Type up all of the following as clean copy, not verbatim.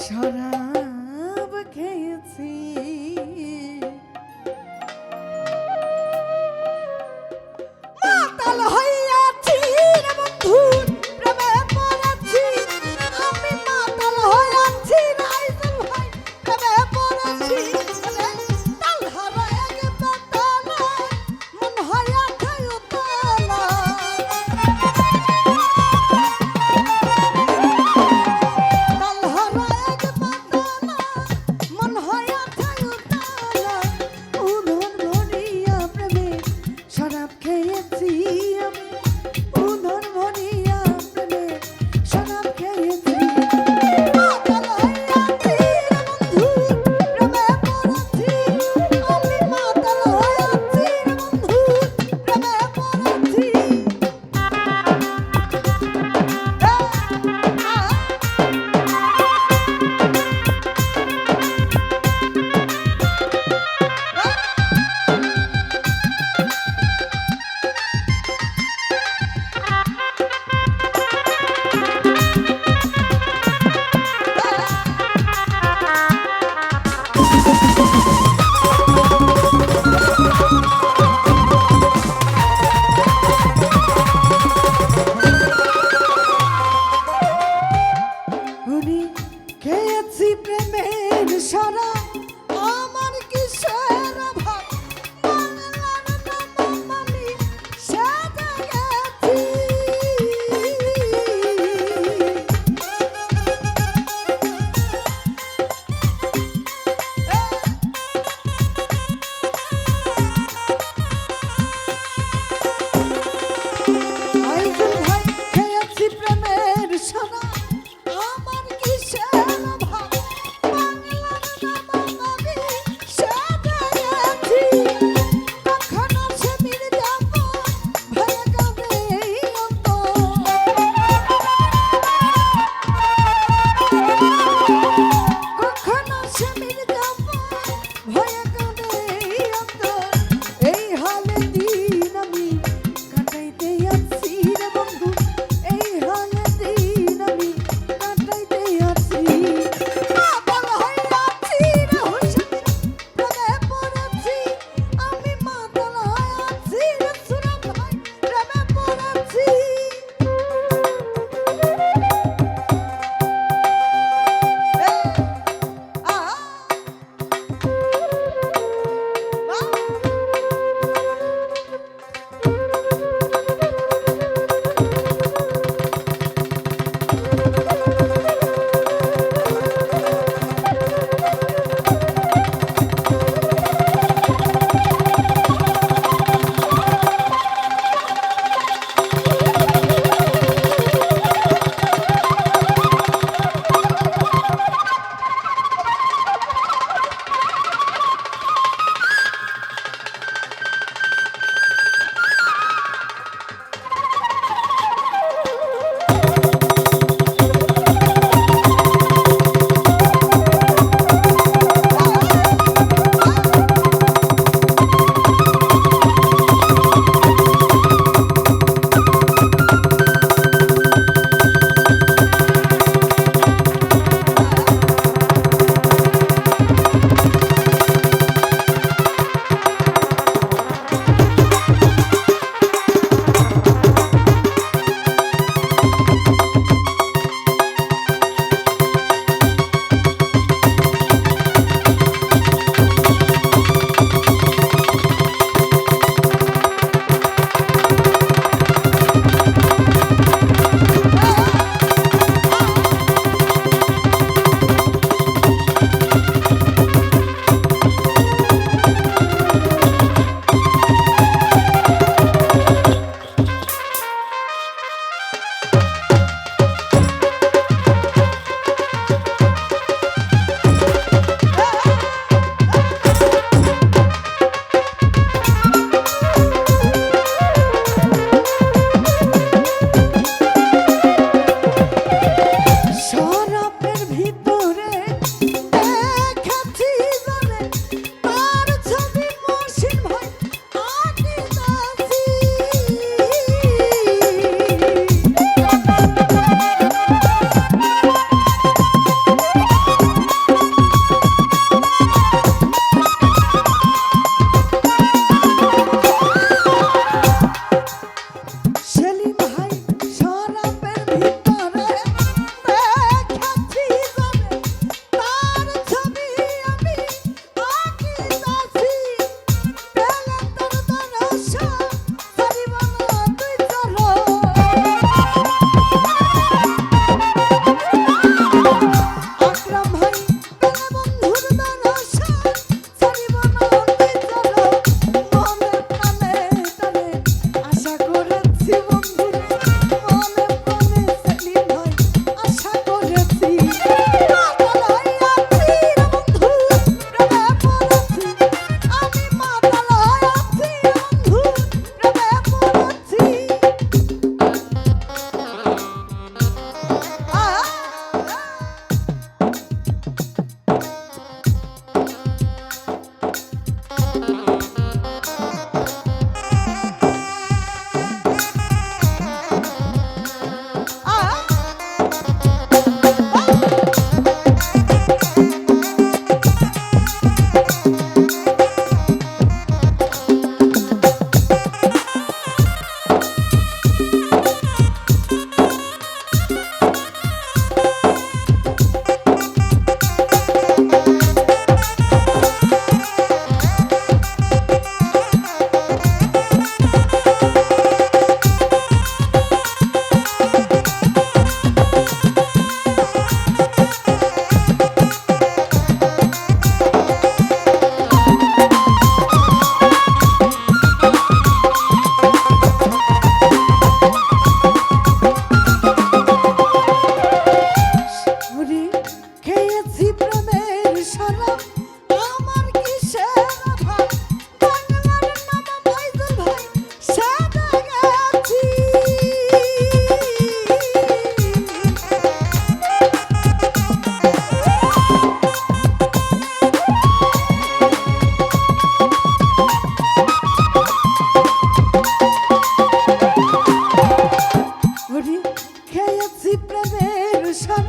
শরাব খেয়েছি মাতাল হইয়াছি রে বন্ধু প্রেমে পড়েছি আমি মাতাল হইয়াছি রাইজুল ভাই প্রেমে পড়েছি তাল হারায় গেছে তালা মন হইয়া খায় তালা খেয়েছি প্রেমের সারা আমার কিসের অভাব বাংলার নাম আমি সেজে গেছি আইজুল ভাই খেয়েছি প্রেমের সারা আমার কিসের অভাব বাংলার নাম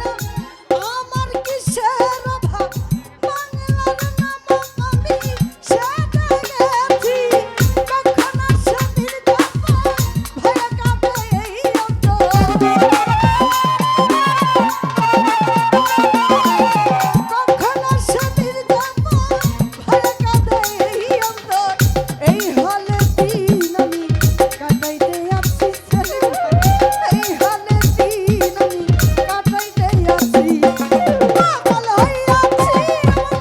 না আমার কিসের অভাব বাংলার নাম আমি সেটা গেছি কখন আসে নির্যাতন ভয়ে কাঁপে এই অন্তর কখন আসে নির্যাতন ভয়ে কাঁপে এই অন্তর এই হলে দিন আমি কাটাইতে আছি এই হলে দিন আমি কাটাইতে আছি পাগল হইয়াছি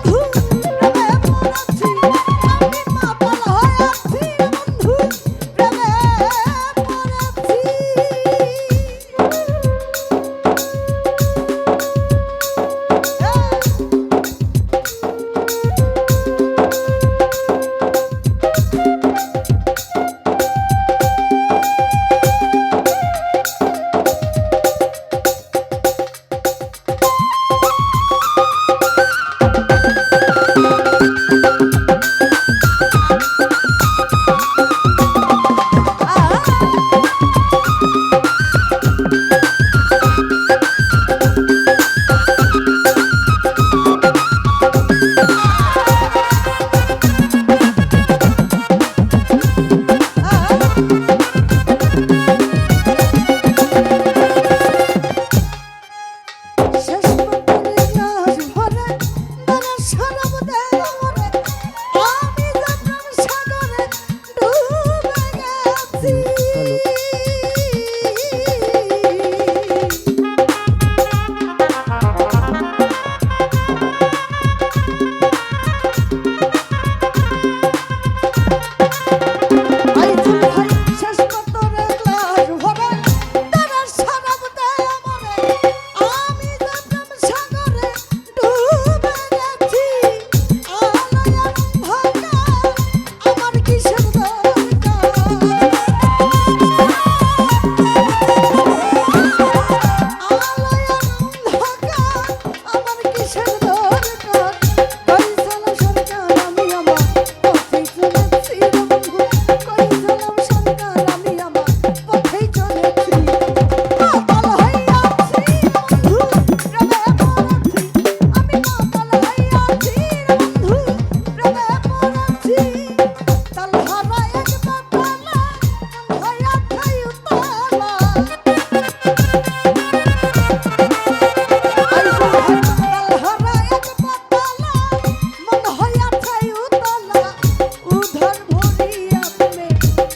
বন্ধু প্রেমে পড়েছি আমি পাগল হইয়াছি বন্ধু প্রেমে শেষ পর্যন্ত গ্লাস ভরে তারা শরাব দেয় মরে আমি যে প্রেম সাগরে ডুবে গেছি আইজুল ভাই শেষ পর্যন্ত গ্লাস ভরে তারা শরাব দেয় মরে আমি যে প্রেম সাগরে ডুবে গেছি আলায়ার ভাঙা আমার কিসের দরকার আমার কিসের দরকার কইসালাম সরকার আমি আমার পথেই চলেছি বন্ধু কইসালাম সরকার আমি আমার পথেই চলেছি পাগল হইয়াছি বন্ধু প্রেমে পড়েছি আমি পাগল হইয়াছি বন্ধু প্রেমে পড়েছি তালহারা এক বাতালা হইয়া থাই উতালা তালহারা এক বাতালা মন হইয়া থাই উতালা উধার ভরিয়া প্রেমে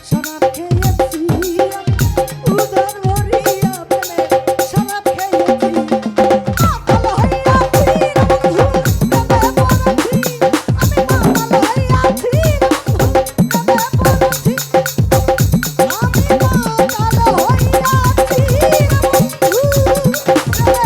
শরাব খেয়েছি উধার ভরিয়া প্রেমে শরাব খেয়েছি পাগল হইয়াছি বন্ধু প্রেমে পড়েছি আমি পাগল হইয়াছি বন্ধু প্রেমে পড়েছি আমি পাগল হইয়াছি বন্ধু প্রেমে